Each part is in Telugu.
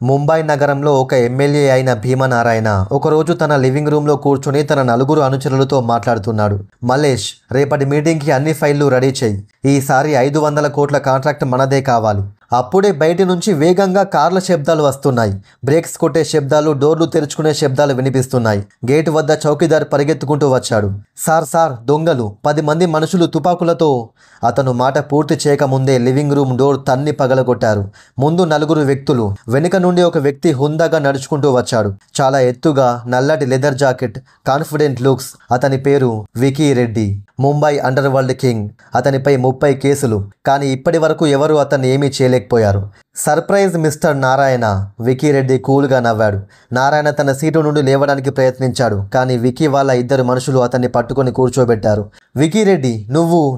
ముంబై నగరంలో ఒక ఎమ్మెల్యే అయిన భీమనారాయణ ఒకరోజు తన లివింగ్ రూమ్లో కూర్చొని తన నలుగురు అనుచరులతో మాట్లాడుతున్నాడు. మల్లేష్, రేపటి మీటింగ్కి అన్ని ఫైళ్లు రెడీ చేయి. ఈసారి 500 కోట్ల కాంట్రాక్ట్ మనదే కావాలి. అప్పుడే బయటి నుంచి వేగంగా కార్ల శబ్దాలు వస్తున్నాయి. బ్రేక్స్ కొట్టే శబ్దాలు, డోర్లు తెరుచుకునే శబ్దాలు వినిపిస్తున్నాయి. గేటు వద్ద చౌకీదార్ పరిగెత్తుకుంటూ వచ్చాడు. సార్ దొంగలు, 10 మంది మనుషులు తుపాకులతో. అతను మాట పూర్తి చేయకముందే లివింగ్ రూమ్ డోర్ తన్ని పగలగొట్టారు. ముందు 4 వ్యక్తులు, వెనుక నుండి ఒక వ్యక్తి హుందాగా నడుచుకుంటూ వచ్చాడు. చాలా ఎత్తుగా, నల్లటి లెదర్ జాకెట్, కాన్ఫిడెంట్ లుక్స్. అతని పేరు Vicky Reddy, Mumbai underworld king. అతనిపై 30 కేసులు, కానీ ఇప్పటి వరకు ఎవరు అతన్ని ఏమీ చేయలేకపోయారు. Surprise mister Narayana. వికీ రెడ్డి కూల్గా నవ్వాడు. నారాయణ తన సీటు నుండి లేవడానికి ప్రయత్నించాడు, కానీ వికీ వాళ్ళ 2 మనుషులు అతన్ని పట్టుకొని కూర్చోబెట్టారు. వికీ రెడ్డి,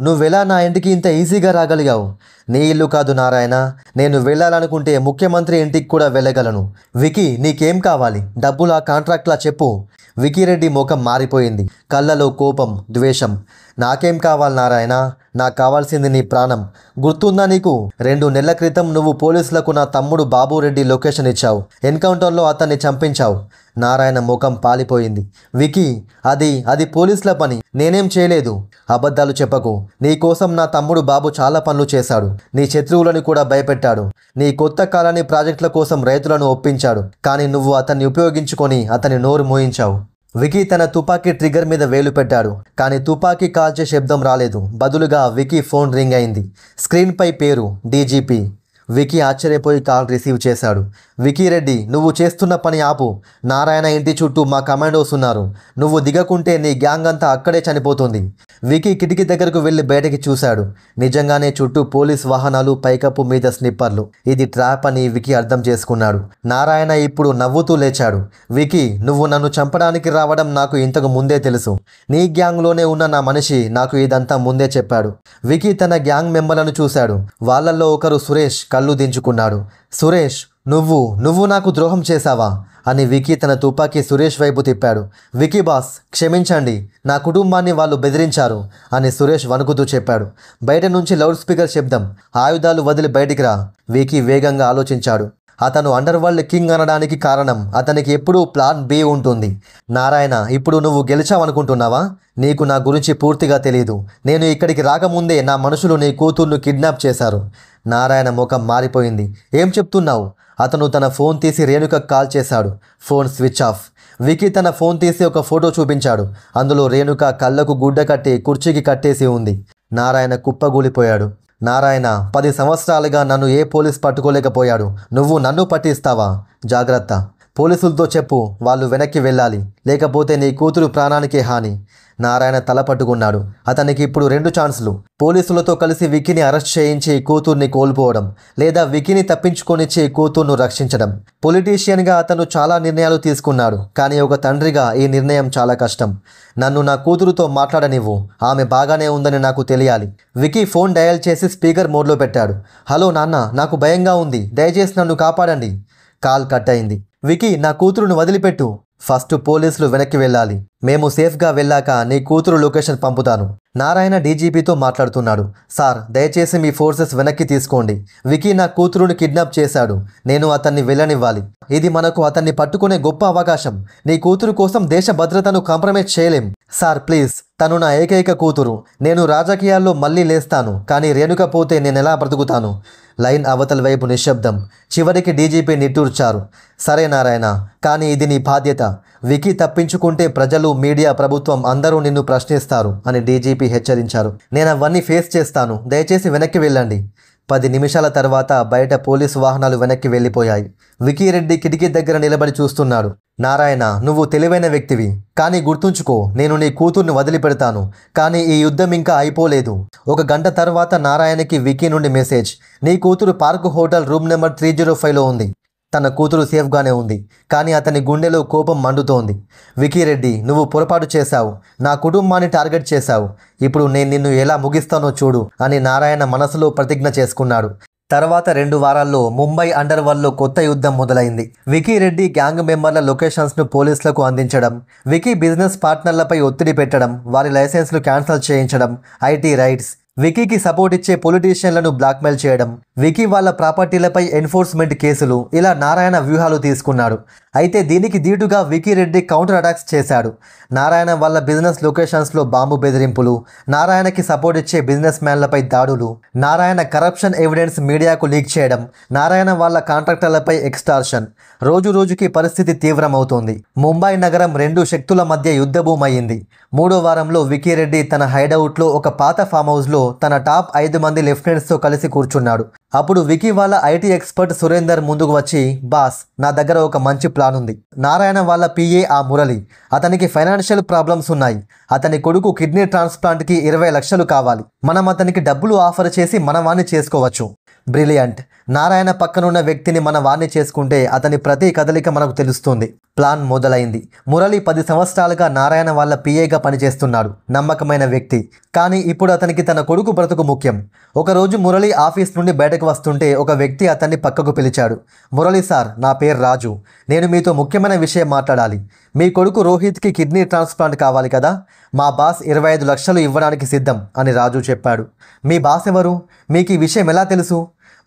నువ్వెలా నా ఇంటికి ఇంత ఈజీగా రాగలిగావు? నీ ఇల్లు కాదు నారాయణ. నేను వెళ్ళాలనుకుంటే ముఖ్యమంత్రి ఇంటికి కూడా వెళ్ళగలను. వికీ, నీకేం కావాలి? డబ్బులా, కాంట్రాక్ట్లా చెప్పు. వికీ రెడ్డి ముఖం మారిపోయింది. కళ్ళలో కోపం, ద్వేషం. నాకేం కావాలి నారాయణ? నాకు కావాల్సింది నీ ప్రాణం. గుర్తుందా నీకు? 2 నెలల క్రితం నువ్వు పోలీసులకు నా తమ్ముడు బాబురెడ్డి లొకేషన్ ఇచ్చావు. ఎన్కౌంటర్లో అతన్ని చంపించావు. నారాయణ ముఖం పాలిపోయింది. వికీ, అది పోలీసుల పని. నేనేం చేయలేదు. అబద్ధాలు చెప్పకు. నీ కోసం నా తమ్ముడు బాబు చాలా పనులు చేశాడు. నీ శత్రువులను కూడా భయపెట్టాడు. నీ కొత్త కాలనీ ప్రాజెక్టుల కోసం రైతులను ఒప్పించాడు. కానీ నువ్వు అతన్ని ఉపయోగించుకొని అతని నోరు మోయించావు. వికీ తన తుపాకీ ట్రిగ్గర్ మీద వేలు పెట్టాడు, కానీ తుపాకీ కాల్చే శబ్దం రాలేదు. బదులుగా వికీ ఫోన్ రింగ్ అయింది. స్క్రీన్పై పేరు డీజీపీ. వికీ ఆశ్చర్యపోయి కాల్ రిసీవ్ చేశాడు. వికీ రెడ్డి, నువ్వు చేస్తున్న పని ఆపు. నారాయణ ఇంటి చుట్టూ మా కమాండోస్ ఉన్నారు. నువ్వు దిగకుంటే నీ గ్యాంగ్ అంతా అక్కడే చనిపోతుంది. వికీ కిటికీ దగ్గరకు వెళ్ళి బయటకి చూశాడు. నిజంగానే చుట్టూ పోలీస్ వాహనాలు, పైకప్పు మీద స్నిప్పర్లు. ఇది ట్రాప్ అని వికీ అర్థం చేసుకున్నాడు. నారాయణ ఇప్పుడు నవ్వుతూ లేచాడు. వికీ, నువ్వు నన్ను చంపడానికి రావడం నాకు ఇంతకు ముందే తెలుసు. నీ గ్యాంగ్లోనే ఉన్న నా మనిషి నాకు ఇదంతా ముందే చెప్పాడు. వికీ తన గ్యాంగ్ మెంబర్లను చూశాడు. వాళ్ళల్లో ఒకరు సురేష్ కళ్ళు దించుకున్నాడు. సురేష్, నువ్వు నాకు ద్రోహం చేశావా అని వికీ తన తుపాకీ సురేష్ వైపు తిప్పాడు. వికీ బాస్, క్షమించండి. నా కుటుంబాన్ని వాళ్ళు బెదిరించారు అని సురేష్ వణుకుతూ చెప్పాడు. బయట నుంచి లౌడ్ స్పీకర్ శబ్దం. ఆయుధాలు వదిలి బయటికి రా. వికీ వేగంగా ఆలోచించాడు. అతను అండర్ వరల్డ్ కింగ్ అనడానికి కారణం అతనికి ఎప్పుడూ ప్లాన్ బి ఉంటుంది. నారాయణ, ఇప్పుడు నువ్వు గెలిచావనుకుంటున్నావా? నీకు నా గురించి పూర్తిగా తెలియదు. నేను ఇక్కడికి రాకముందే నా మనుషులు నీ కూతుర్ను కిడ్నాప్ చేశారు. నారాయణ ముఖం మారిపోయింది. ఏం చెప్తున్నావు? అతను తన ఫోన్ తీసి రేణుకకు కాల్ చేశాడు. Phone switch off. వికీ తన ఫోన్ తీసి ఒక ఫోటో చూపించాడు. అందులో రేణుక కళ్ళకు గుడ్డ కట్టి కుర్చీకి కట్టేసి ఉంది. నారాయణ కుప్పగూలిపోయాడు. నారాయణ, 10 సంవత్సరాలుగా నన్ను ఏ పోలీస్ పట్టుకోలేకపోయాడు. నువ్వు నన్ను పట్టిస్తావా? జాగ్రత్త. పోలీసులతో చెప్పు, వాళ్ళు వెనక్కి వెళ్ళాలి. లేకపోతే నీ కూతురు ప్రాణానికి హాని. నారాయణ తల పట్టుకున్నాడు. అతనికి ఇప్పుడు 2 ఛాన్సులు. పోలీసులతో కలిసి వికీని అరెస్ట్ చేయించి కూతుర్ని కోల్పోవడం, లేదా వికీని తప్పించుకొనిచ్చి కూతుర్ను రక్షించడం. పొలిటీషియన్గా అతను చాలా నిర్ణయాలు తీసుకున్నాడు, కానీ ఒక తండ్రిగా ఈ నిర్ణయం చాలా కష్టం. నన్ను నా కూతురుతో మాట్లాడనివ్వు. ఆమె బాగానే ఉందని నాకు తెలియాలి. వికీ ఫోన్ డయల్ చేసి స్పీకర్ మోడ్లో పెట్టాడు. హలో నాన్న, నాకు భయంగా ఉంది. దయచేసి నన్ను కాపాడండి. కాల్ కట్ అయింది. వికీ, నా కూతురును వదిలిపెట్టు. ఫస్ట్ పోలీసులు వెనక్కి వెళ్ళాలి. మేము సేఫ్గా వెళ్ళాక నీ కూతురు లొకేషన్ పంపుతాను. నారాయణ డీజీపీతో మాట్లాడుతున్నాడు. సార్, దయచేసి మీ ఫోర్సెస్ వెనక్కి తీసుకోండి. వికీ నా కూతురుని కిడ్నాప్ చేశాడు. నేను అతన్ని వెళ్ళనివ్వాలి. ఇది మనకు అతన్ని పట్టుకునే గొప్ప అవకాశం. నీ కూతురు కోసం దేశ భద్రతను కాంప్రమైజ్ చేయలేం. సార్ ప్లీజ్, తను నా ఏకైక కూతురు. నేను రాజకీయాల్లో మళ్ళీ లేస్తాను, కానీ రేణుక పోతే నేనెలా బ్రతుకుతాను? లైన్ అవతల వైపు నిశ్శబ్దం. చివరికి డీజీపీ నిట్టూర్చారు. సరే నారాయణ, కానీ ఇది నీ బాధ్యత. వికీ తప్పించుకుంటే ప్రజలు, మీడియా, ప్రభుత్వం అందరూ నిన్ను ప్రశ్నిస్తారు అని డీజీపీ హెచ్చరించారు. నేను అవన్నీ ఫేస్ చేస్తాను. దయచేసి వెనక్కి వెళ్ళండి. 10 నిమిషాల తర్వాత బయట పోలీసు వాహనాలు వెనక్కి వెళ్ళిపోయాయి. వికీ రెడ్డి కిటికీ దగ్గర నిలబడి చూస్తున్నాడు. నారాయణ, నువ్వు తెలివైన వ్యక్తివి, కానీ గుర్తుంచుకో, నేను నీ కూతుర్ని వదిలిపెడతాను. కానీ ఈ యుద్ధం ఇంకా అయిపోలేదు. 1 గంట తర్వాత నారాయణకి వికీ నుండి మెసేజ్. నీ కూతురు పార్క్ హోటల్ రూమ్ నెంబర్ 305లో ఉంది. తన కూతురు సేఫ్గానే ఉంది, కానీ అతని గుండెలో కోపం మండుతోంది. వికీ రెడ్డి, నువ్వు పొరపాటు చేశావు. నా కుటుంబాన్ని టార్గెట్ చేశావు. ఇప్పుడు నేను నిన్ను ఎలా ముగిస్తానో చూడు అని నారాయణ మనసులో ప్రతిజ్ఞ చేసుకున్నాడు. తర్వాత 2 వారాల్లో ముంబై అండర్ వరల్డ్లో కొత్త యుద్ధం మొదలైంది. వికీ రెడ్డి గ్యాంగ్ మెంబర్ల లొకేషన్స్ను పోలీసులకు అందించడం, వికీ బిజినెస్ పార్ట్నర్లపై ఒత్తిడి పెట్టడం, వారి లైసెన్స్లు క్యాన్సిల్ చేయించడం, ఐటీ రైడ్స్, వికీకి సపోర్ట్ ఇచ్చే పొలిటీషియన్లను బ్లాక్మెయిల్ చేయడం, వికీ వాళ్ళ ప్రాపర్టీలపై ఎన్ఫోర్స్మెంట్ కేసులు, ఇలా నారాయణ వ్యూహాలు తీసుకున్నాడు. అయితే దీనికి ధీటుగా వికీ రెడ్డి కౌంటర్ అటాక్స్ చేశాడు. నారాయణ వాళ్ళ బిజినెస్ లొకేషన్స్లో బాంబు బెదిరింపులు, నారాయణకి సపోర్ట్ ఇచ్చే బిజినెస్ మ్యాన్లపై దాడులు, నారాయణ కరప్షన్ ఎవిడెన్స్ మీడియాకు లీక్ చేయడం, నారాయణ వాళ్ళ కాంట్రాక్టర్లపై ఎక్స్టార్షన్. రోజు రోజుకి పరిస్థితి తీవ్రమవుతోంది. ముంబై నగరం రెండు శక్తుల మధ్య యుద్ధభూమయ్యింది. మూడో వారంలో వికీ రెడ్డి తన హైడౌట్లో ఒక పాత ఫామ్ హౌస్లో తన టాప్ 5 మంది లెఫ్టినెంట్స్తో కలిసి కూర్చున్నాడు. అప్పుడు వికీ వాళ్ళ ఐటీ ఎక్స్పర్ట్ సురేందర్ ముందుకు వచ్చి, బాస్, నా దగ్గర ఒక మంచి ప్లాన్ ఉంది. నారాయణ వాళ్ళ పిఏ ఆ మురళి, అతనికి ఫైనాన్షియల్ ప్రాబ్లమ్స్ ఉన్నాయి. అతని కొడుకు కిడ్నీ ట్రాన్స్ప్లాంట్కి 20 లక్షలు కావాలి. మనం అతనికి డబ్బులు ఆఫర్ చేసి మన వాణ్ణి చేసుకోవచ్చు. బ్రిలియంట్. నారాయణ పక్కనున్న వ్యక్తిని మన వాణ్ణి చేసుకుంటే అతని ప్రతి కదలిక మనకు తెలుస్తుంది. ప్లాన్ మొదలైంది. మురళి 10 సంవత్సరాలుగా నారాయణ వాళ్ళ పిఏగా పనిచేస్తున్నాడు. నమ్మకమైన వ్యక్తి. కానీ ఇప్పుడు అతనికి తన కొడుకు బ్రతుకు ముఖ్యం. ఒకరోజు మురళి ఆఫీస్ నుండి బయటకు వస్తుంటే ఒక వ్యక్తి అతన్ని పక్కకు పిలిచాడు. మురళి సార్, నా పేరు రాజు. నేను మీతో ముఖ్యమైన విషయం మాట్లాడాలి. మీ కొడుకు రోహిత్కి కిడ్నీ ట్రాన్స్ప్లాంట్ కావాలి కదా? మా బాస్ 25 లక్షలు ఇవ్వడానికి సిద్ధం అని రాజు చెప్పాడు. మీ బాస్ ఎవరు? మీకు ఈ విషయం ఎలా తెలుసు?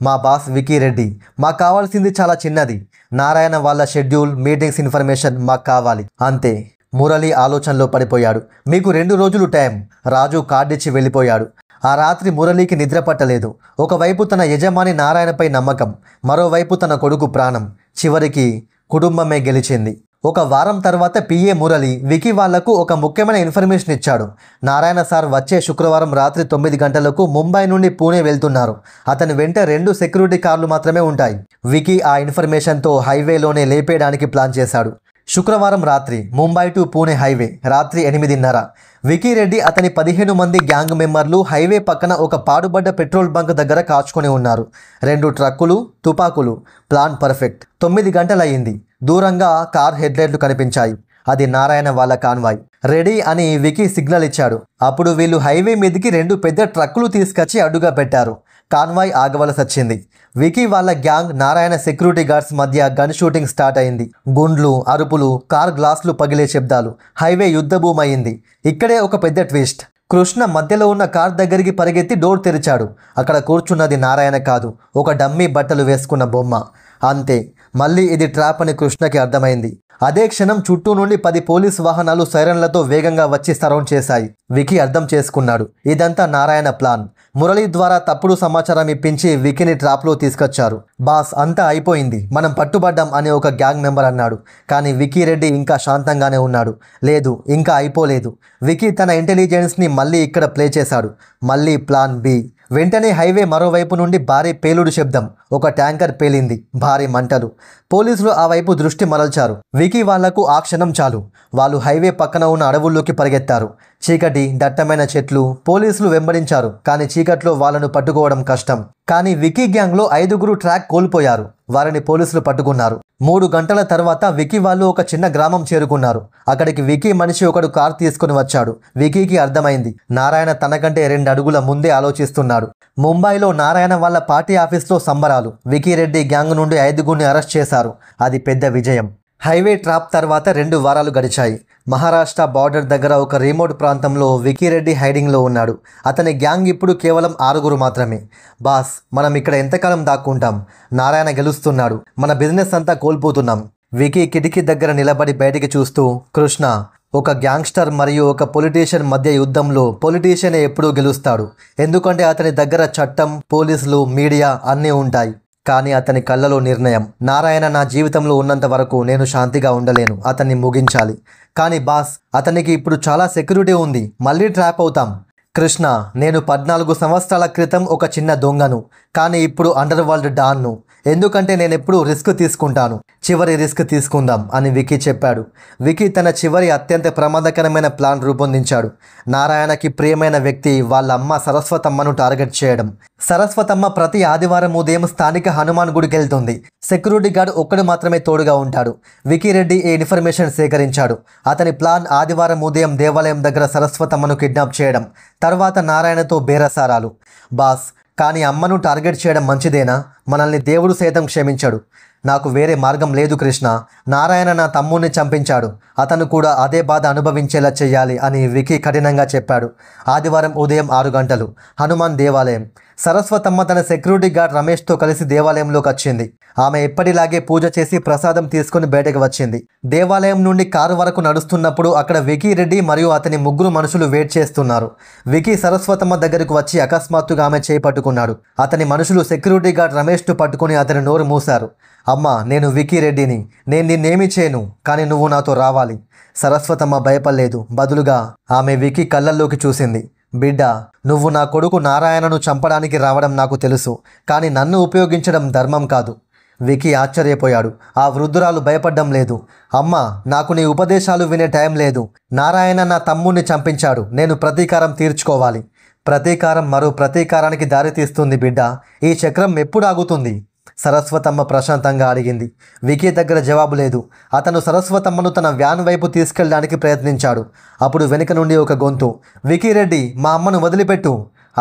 మా బాస్ వికీ రెడ్డి. మాకు కావాల్సింది చాలా చిన్నది. నారాయణ వాళ్ళ షెడ్యూల్, మీటింగ్స్ ఇన్ఫర్మేషన్ మాకు కావాలి, అంతే. మురళి ఆలోచనలో పడిపోయాడు. మీకు 2 రోజులు టైం. రాజు కార్డిచ్చి వెళ్ళిపోయాడు. ఆ రాత్రి మురళికి నిద్ర పట్టలేదు. ఒకవైపు తన యజమాని నారాయణపై నమ్మకం, మరోవైపు తన కొడుకు ప్రాణం. చివరికి కుటుంబమే గెలిచింది. ఒక వారం తర్వాత పిఏ మురళి వికీ వాళ్లకు ఒక ముఖ్యమైన ఇన్ఫర్మేషన్ ఇచ్చాడు. నారాయణ సార్ వచ్చే శుక్రవారం రాత్రి 9 గంటలకు ముంబై నుండి పూణే వెళ్తున్నారు. అతని వెంట 2 సెక్యూరిటీ కార్లు మాత్రమే ఉంటాయి. వికీ ఆ ఇన్ఫర్మేషన్తో హైవేలోనే లేపేయడానికి ప్లాన్ చేశాడు. శుక్రవారం రాత్రి ముంబై టు పూణే హైవే, రాత్రి 8:30. వికీ రెడ్డి అతని 15 మంది గ్యాంగ్ మెంబర్లు హైవే పక్కన ఒక పాడుబడ్డ పెట్రోల్ బంక్ దగ్గర కాచుకొని ఉన్నారు. 2 ట్రక్కులు, తుపాకులు. Plan perfect. 9 గంటలయ్యింది. దూరంగా కార్ హెడ్లైట్లు కనిపించాయి. అది నారాయణ వాళ్ళ కాన్వాయ్. రెడీ అని వికీ సిగ్నల్ ఇచ్చాడు. అప్పుడు వీళ్ళు హైవే మీదకి 2 పెద్ద ట్రక్కులు తీసుకొచ్చి అడ్డుగా పెట్టారు. కాన్వాయ్ ఆగవలసి వచ్చింది. వికీ వాళ్ళ గ్యాంగ్, నారాయణ సెక్యూరిటీ గార్డ్స్ మధ్య గన్ షూటింగ్ స్టార్ట్ అయింది. గుండ్లు, అరుపులు, కార్ గ్లాసులు పగిలే శబ్దాలు. హైవే యుద్ధభూమయింది. ఇక్కడే ఒక పెద్ద ట్విస్ట్. కృష్ణ మధ్యలో ఉన్న కార్ దగ్గరికి పరిగెత్తి డోర్ తెరిచాడు. అక్కడ కూర్చున్నది నారాయణ కాదు, ఒక డమ్మీ బట్టలు వేసుకున్న బొమ్మ. అంతే. మళ్ళీ ఇది ట్రాప్ అని కృష్ణకి అర్థమైంది. అదే క్షణం చుట్టూ నుండి 10 పోలీస్ వాహనాలు సైరన్లతో వేగంగా వచ్చి సరౌండ్ చేశాయి. వికీ అర్థం చేసుకున్నాడు, ఇదంతా నారాయణ ప్లాన్. మురళి ద్వారా తప్పుడు సమాచారం ఇప్పించి వికీని ట్రాప్లో తీసుకొచ్చారు. బాస్, అంతా అయిపోయింది, మనం పట్టుబడ్డాం అని ఒక గ్యాంగ్ మెంబర్ అన్నాడు. కానీ వికీ రెడ్డి ఇంకా శాంతంగానే ఉన్నాడు. లేదు, ఇంకా అయిపోలేదు. వికీ తన ఇంటెలిజెన్స్ని మళ్ళీ ఇక్కడ ప్లే చేశాడు. మళ్ళీ ప్లాన్ బి. వెంటనే హైవే మరోవైపు నుండి భారీ పేలుడు శబ్దం. ఒక ట్యాంకర్ పేలింది. భారీ మంటలు. పోలీసులు ఆ వైపు దృష్టి మరల్చారు. వికీ వాళ్లకు ఆ క్షణం చాలు. వాళ్ళు హైవే పక్కన ఉన్న అడవుల్లోకి పరిగెత్తారు. చీకటి, దట్టమైన చెట్లు. పోలీసులు వెంబడించారు. కానీ చీకట్లో వాళ్ళను పట్టుకోవడం కష్టం. కానీ వికీ గ్యాంగ్లో 5గురు ట్రాక్ కోల్పోయారు. వారిని పోలీసులు పట్టుకున్నారు. 3 గంటల తర్వాత వికీ వాళ్ళు ఒక చిన్న గ్రామం చేరుకున్నారు. అక్కడికి వికీ మనిషి ఒకడు కార్ తీసుకుని వచ్చాడు. వికీకి అర్థమైంది, నారాయణ తనకంటే 2 అడుగుల ముందే ఆలోచిస్తున్నాడు. ముంబైలో నారాయణ వాళ్ళ పార్టీ ఆఫీస్లో సంబరాలు. వికీ రెడ్డి గ్యాంగ్ నుండి 5గురిని అరెస్ట్ చేశారు. అది పెద్ద విజయం. హైవే ట్రాప్ తర్వాత 2 వారాలు గడిచాయి. మహారాష్ట్ర బార్డర్ దగ్గర ఒక రిమోట్ ప్రాంతంలో వికీ రెడ్డి హైడింగ్లో ఉన్నాడు. అతని గ్యాంగ్ ఇప్పుడు కేవలం 6గురు మాత్రమే. బాస్, మనం ఇక్కడ ఎంతకాలం దాక్కుంటాం? నారాయణ గెలుస్తున్నాడు, మన బిజినెస్ అంతా కోల్పోతున్నాం. వికీ కిటికీ దగ్గర నిలబడి బయటికి చూస్తూ, కృష్ణ, ఒక గ్యాంగ్స్టర్ మరియు ఒక పొలిటీషియన్ మధ్య యుద్ధంలో పొలిటీషియనే ఎప్పుడూ గెలుస్తాడు. ఎందుకంటే అతని దగ్గర చట్టం, పోలీసులు, మీడియా అన్నీ ఉంటాయి. కానీ అతని కళ్ళలో నిర్ణయం. నారాయణ నా జీవితంలో ఉన్నంత వరకు నేను శాంతిగా ఉండలేను. అతన్ని ముగించాలి. కానీ బాస్, అతనికి ఇప్పుడు చాలా సెక్యూరిటీ ఉంది. మళ్ళీ ట్రాప్ అవుతాం. కృష్ణ, నేను 14 సంవత్సరాల క్రితం ఒక చిన్న దొంగను. కానీ ఇప్పుడు అండర్ వరల్డ్ డాన్ను. ఎందుకంటే నేను ఎప్పుడూ రిస్క్ తీసుకుంటాను. చివరి రిస్క్ తీసుకుందాం అని వికీ చెప్పాడు. వికీ తన చివరి అత్యంత ప్రమాదకరమైన ప్లాన్ రూపొందించాడు. నారాయణకి ప్రియమైన వ్యక్తి వాళ్ళ అమ్మ సరస్వతమ్మను టార్గెట్ చేయడం. సరస్వతమ్మ ప్రతి ఆదివారం ఉదయం స్థానిక హనుమాన్ గుడికి వెళ్తుంది. సెక్యూరిటీ గార్డ్ ఒక్కడు మాత్రమే తోడుగా ఉంటాడు. వికీ రెడ్డి ఈ ఇన్ఫర్మేషన్ సేకరించాడు. అతని ప్లాన్ ఆదివారం ఉదయం దేవాలయం దగ్గర సరస్వతమ్మను కిడ్నాప్ చేయడం, తర్వాత నారాయణతో బేరసారాలు. బాస్, కానీ అమ్మను టార్గెట్ చేయడం మంచిదేనా? మనల్ని దేవుడు సైతం క్షమించాడు. నాకు వేరే మార్గం లేదు కృష్ణ. నారాయణ నా తమ్ముణ్ణి చంపించాడు. అతను కూడా అదే బాధ అనుభవించేలా చెయ్యాలి అని వికీ కఠినంగా చెప్పాడు. ఆదివారం ఉదయం 6 గంటలు హనుమాన్ దేవాలయం. సరస్వతమ్మ తన సెక్యూరిటీ గార్డ్ రమేష్తో కలిసి దేవాలయంలోకి వచ్చింది. ఆమె ఎప్పటిలాగే పూజ చేసి ప్రసాదం తీసుకుని బయటకు వచ్చింది. దేవాలయం నుండి కారు వరకు నడుస్తున్నప్పుడు అక్కడ వికీ రెడ్డి మరియు అతని 3 మనుషులు వెయిట్ చేస్తున్నారు. వికీ సరస్వతమ్మ దగ్గరకు వచ్చి అకస్మాత్తుగా ఆమె చేయి పట్టుకున్నాడు. అతని మనుషులు సెక్యూరిటీ గార్డ్ రమేష్ను పట్టుకుని అతని నోరు మూశారు. అమ్మా, నేను వికీ రెడ్డిని. నేను నిన్నేమీ చేయను, కానీ నువ్వు నాతో రావాలి. సరస్వతమ్మ భయపడలేదు. బదులుగా ఆమె వికీ కళ్ళల్లోకి చూసింది. బిడ్డ, నువ్వు నా కొడుకు నారాయణను చంపడానికి రావడం నాకు తెలుసు, కానీ నన్ను ఉపయోగించడం ధర్మం కాదు. వికీ ఆశ్చర్యపోయాడు. ఆ వృద్ధురాలు భయపడ్డం లేదు. అమ్మా, నాకు నీ ఉపదేశాలు వినే టైం లేదు. నారాయణ నా తమ్ముణ్ణి చంపించాడు. నేను ప్రతీకారం తీర్చుకోవాలి. ప్రతీకారం మరో ప్రతీకారానికి దారితీస్తుంది బిడ్డ. ఈ చక్రం ఎప్పుడు ఆగుతుంది? సరస్వతమ్మ ప్రశాంతంగా అడిగింది. వికీ దగ్గర జవాబు లేదు. అతను సరస్వతమ్మను తన వ్యాన్ వైపు తీసుకెళ్ళడానికి ప్రయత్నించాడు. అప్పుడు వెనుక నుండి ఒక గొంతు, వికీ రెడ్డి, మా అమ్మను వదిలిపెట్టు.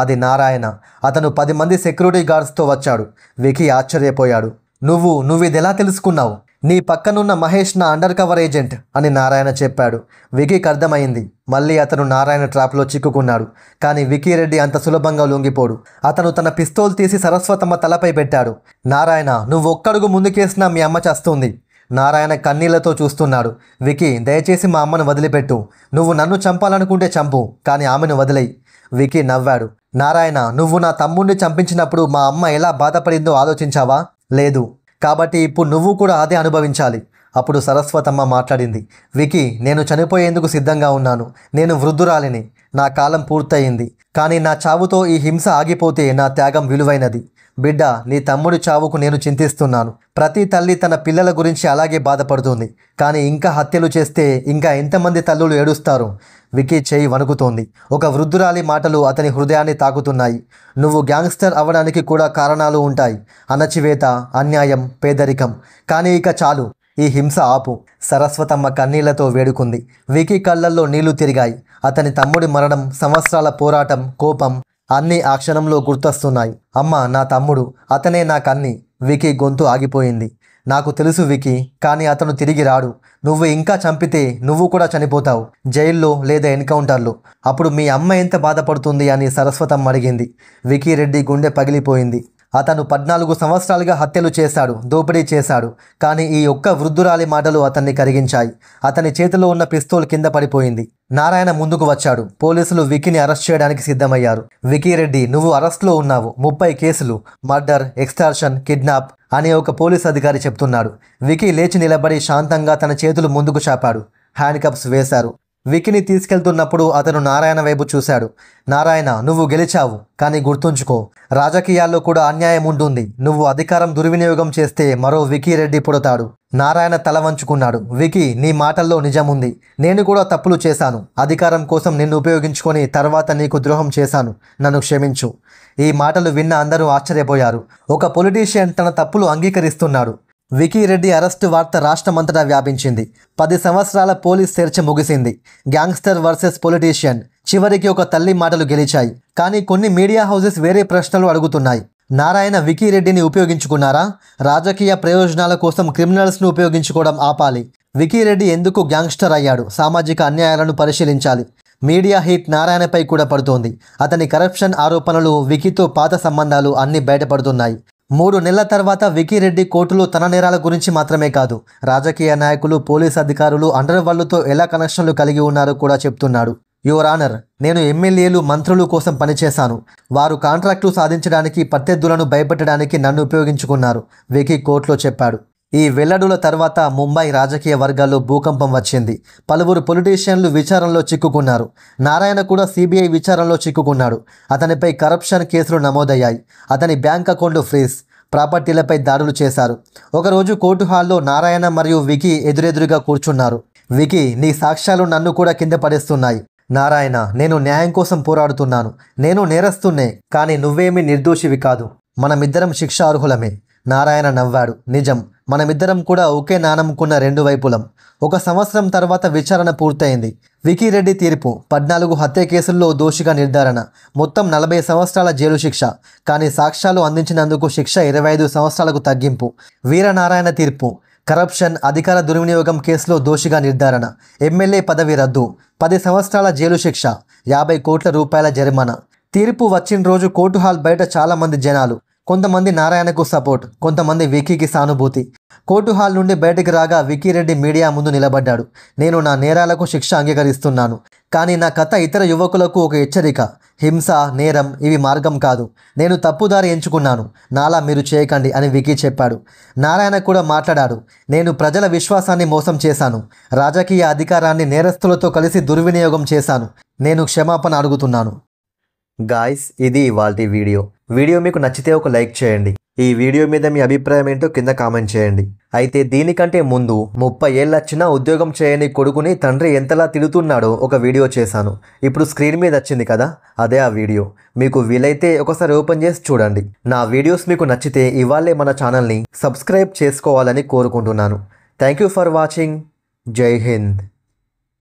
అది నారాయణ. అతను 10 మంది సెక్యూరిటీ గార్డ్స్తో వచ్చాడు. వికీ ఆశ్చర్యపోయాడు. నువ్వు ఎలా తెలుసుకున్నావు? నీ పక్కనున్న మహేష్ నా అండర్ కవర్ ఏజెంట్ అని నారాయణ చెప్పాడు. వికీకి అర్థమైంది. మళ్ళీ అతను నారాయణ ట్రాప్లో చిక్కుకున్నాడు. కానీ వికీ రెడ్డి అంత సులభంగా లొంగిపోడు. అతను తన పిస్తోల్ తీసి సరస్వతమ్మ తలపై పెట్టాడు. నారాయణ, నువ్వు ఒక్కడుగు ముందుకేసినా మీ అమ్మ చస్తుంది. నారాయణ కన్నీళ్లతో చూస్తున్నాడు. వికీ, దయచేసి మా అమ్మను వదిలిపెట్టు. నువ్వు నన్ను చంపాలనుకుంటే చంపు, కానీ ఆమెను వదిలేయి. వికీ నవ్వాడు. నారాయణ, నువ్వు నా తమ్ముడిని చంపించినప్పుడు మా అమ్మ ఎలా బాధపడిందో ఆలోచించావా? లేదు. కాబట్టి ఇప్పుడు నువ్వు కూడా అదే అనుభవించాలి. అప్పుడు సరస్వతమ్మ మాట్లాడింది. వికీ, నేను చనిపోయేందుకు సిద్ధంగా ఉన్నాను. నేను వృద్ధురాలిని. నా కాలం పూర్తయింది. కానీ నా చావుతో ఈ హింస ఆగిపోతే నా త్యాగం విలువైనది. బిడ్డ, నీ తమ్ముడి చావుకు నేను చింతిస్తున్నాను. ప్రతి తల్లి తన పిల్లల గురించి అలాగే బాధపడుతుంది. కానీ ఇంకా హత్యలు చేస్తే ఇంకా ఎంతమంది తల్లులు ఏడుస్తారు? వికీ చేయి వణుకుతోంది. ఒక వృద్ధురాలి మాటలు అతని హృదయాన్ని తాకుతున్నాయి. నువ్వు గ్యాంగ్స్టర్ అవ్వడానికి కూడా కారణాలు ఉంటాయి. అణచివేత, అన్యాయం, పేదరికం. కానీ ఇక చాలు. ఈ హింస ఆపు. సరస్వతమ్మ కన్నీళ్లతో వేడుకుంది. వికీ కళ్ళల్లో నీళ్లు తిరిగాయి. అతని తమ్ముడి మరణం, సంవత్సరాల పోరాటం, కోపం అన్నీ ఆ క్షణంలో గుర్తొస్తున్నాయి. అమ్మ, నా తమ్ముడు, అతనే నా కన్ని. వికీ గొంతు ఆగిపోయింది. నాకు తెలుసు వికీ, కానీ అతను తిరిగి రాడు. నువ్వు ఇంకా చంపితే నువ్వు కూడా చనిపోతావు, జైల్లో లేదా ఎన్కౌంటర్లో. అప్పుడు మీ అమ్మ ఎంత బాధపడుతుంది అని సరస్వతమ్మ అడిగింది. వికీ రెడ్డి గుండె పగిలిపోయింది. అతను 14 సంవత్సరాలుగా హత్యలు చేశాడు, దోపిడీ చేశాడు. కానీ ఈ ఒక్క వృద్ధురాలి మాటలు అతన్ని కరిగించాయి. అతని చేతిలో ఉన్న పిస్తోల్ కింద పడిపోయింది. నారాయణ ముందుకు వచ్చాడు. పోలీసులు వికీని అరెస్ట్ చేయడానికి సిద్ధమయ్యారు. వికీ రెడ్డి, నువ్వు అరెస్ట్లో ఉన్నావు. 30 కేసులు, మర్డర్, ఎక్స్టార్షన్, కిడ్నాప్ అని ఒక పోలీస్ అధికారి చెప్తున్నాడు. వికీ లేచి నిలబడి శాంతంగా తన చేతులు ముందుకు చాపాడు. హ్యాండ్ కప్స్ వేశారు. వికీని తీసుకెళ్తున్నప్పుడు అతను నారాయణ వైపు చూశాడు. నారాయణ, నువ్వు గెలిచావు, కానీ గుర్తుంచుకో, రాజకీయాల్లో కూడా అన్యాయం ఉంటుంది. నువ్వు అధికారం దుర్వినియోగం చేస్తే మరో వికీ రెడ్డి పుడతాడు. నారాయణ తల వంచుకున్నాడు. వికీ, నీ మాటల్లో నిజముంది. నేను కూడా తప్పులు చేశాను. అధికారం కోసం నిన్ను ఉపయోగించుకొని తర్వాత నీకు ద్రోహం చేశాను. నన్ను క్షమించు. ఈ మాటలు విన్న అందరూ ఆశ్చర్యపోయారు. ఒక పొలిటీషియన్ తన తప్పులు అంగీకరిస్తున్నాడు. వికీ రెడ్డి అరెస్టు వార్త రాష్ట్రమంతటా వ్యాపించింది. 10 సంవత్సరాల పోలీస్ చర్చ ముగిసింది. Gangster versus politician. చివరికి ఒక తల్లి మాటలు గెలిచాయి. కానీ కొన్ని మీడియా హౌసెస్ వేరే ప్రశ్నలు అడుగుతున్నాయి. నారాయణ వికీ రెడ్డిని ఉపయోగించుకున్నారా? రాజకీయ ప్రయోజనాల కోసం క్రిమినల్స్ను ఉపయోగించుకోవడం ఆపాలి. వికీ రెడ్డి ఎందుకు గ్యాంగ్స్టర్ అయ్యాడు? సామాజిక అన్యాయాలను పరిశీలించాలి. మీడియా హీట్ నారాయణపై కూడా పడుతోంది. అతని కరప్షన్ ఆరోపణలు, వికీతో పాత సంబంధాలు అన్నీ బయటపడుతున్నాయి. 3 నెలల తర్వాత వికీ రెడ్డి కోర్టులో తన నేరాల గురించి మాత్రమే కాదు, రాజకీయ నాయకులు, పోలీస్ అధికారులు అండర్వరల్డ్తో ఎలా కనెక్షన్లు కలిగి ఉన్నారో కూడా చెప్తున్నాడు. యువర్ ఆనర్, నేను ఎమ్మెల్యేలు, మంత్రులు కోసం పనిచేశాను. వారు కాంట్రాక్టు సాధించడానికి, ప్రత్యర్థులను భయపెట్టడానికి నన్ను ఉపయోగించుకున్నారు, వికీ కోర్టులో చెప్పాడు. ఈ వెల్లడుల తర్వాత ముంబై రాజకీయ వర్గాల్లో భూకంపం వచ్చింది. పలువురు పొలిటీషియన్లు విచారణలో చిక్కుకున్నారు. నారాయణ కూడా సిబిఐ విచారణలో చిక్కుకున్నాడు. అతనిపై కరప్షన్ కేసులు నమోదయ్యాయి. అతని బ్యాంక్ అకౌంట్లు ఫ్రీజ్, ప్రాపర్టీలపై దాడులు చేశారు. ఒకరోజు కోర్టు హాల్లో నారాయణ మరియు వికీ ఎదురెదురుగా కూర్చున్నారు. వికీ, నీ సాక్ష్యాలు నన్ను కూడా కింద పడేస్తున్నాయి. నారాయణ, నేను న్యాయం కోసం పోరాడుతున్నాను. నేను నేరస్తున్నే, కానీ నువ్వేమీ నిర్దోషివి కాదు. మనమిద్దరం శిక్షార్హులమే. నారాయణ నవ్వాడు. నిజం, మనమిద్దరం కూడా ఒకే నానమ్ముకున్న రెండు వైపులం. 1 సంవత్సరం తర్వాత విచారణ పూర్తయింది. వికీ రెడ్డి తీర్పు 14 హత్య కేసుల్లో దోషిగా నిర్ధారణ. మొత్తం 40 సంవత్సరాల జైలు శిక్ష. కానీ సాక్ష్యాలు అందించినందుకు శిక్ష 25 సంవత్సరాలకు తగ్గింపు. వీరనారాయణ తీర్పు కరప్షన్, అధికార దుర్వినియోగం కేసులో దోషిగా నిర్ధారణ. ఎమ్మెల్యే పదవి రద్దు. 10 సంవత్సరాల జైలు శిక్ష. 50 కోట్ల రూపాయల జరిమానా. తీర్పు వచ్చిన రోజు కోర్టు హాల్ బయట చాలామంది జనాలు. కొంతమంది నారాయణకు సపోర్ట్, కొంతమంది వికీకి సానుభూతి. కోర్టు హాల్ నుండి బయటికి రాగా వికీ రెడ్డి మీడియా ముందు నిలబడ్డాడు. నేను నా నేరాలకు శిక్ష అంగీకరిస్తున్నాను. కానీ నా కథ ఇతర యువకులకు ఒక హెచ్చరిక. హింస, నేరం ఇవి మార్గం కాదు. నేను తప్పుదారి ఎంచుకున్నాను. నాలా మీరు చేయకండి అని వికీ చెప్పాడు. నారాయణ కూడా మాట్లాడాడు. నేను ప్రజల విశ్వాసాన్ని మోసం చేశాను. రాజకీయ అధికారాన్ని నేరస్తులతో కలిసి దుర్వినియోగం చేశాను. నేను క్షమాపణ అడుగుతున్నాను. గాయ్స్, ఇది ఇవాల్టి వీడియో మీకు నచ్చితే ఒక లైక్ చేయండి. ఈ వీడియో మీద మీ అభిప్రాయం ఏంటో కింద కామెంట్ చేయండి. అయితే దీనికంటే ముందు 30 ఏళ్ళు వచ్చినా ఉద్యోగం చేయని కొడుకుని తండ్రి ఎంతలా తిడుతున్నాడో ఒక వీడియో చేశాను. ఇప్పుడు స్క్రీన్ మీద వచ్చింది కదా, అదే ఆ వీడియో. మీకు వీలైతే ఒకసారి ఓపెన్ చేసి చూడండి. నా వీడియోస్ మీకు నచ్చితే ఇవాళే మన ఛానల్ని సబ్స్క్రైబ్ చేసుకోవాలని కోరుకుంటున్నాను. Thank you for watching. జై హింద్.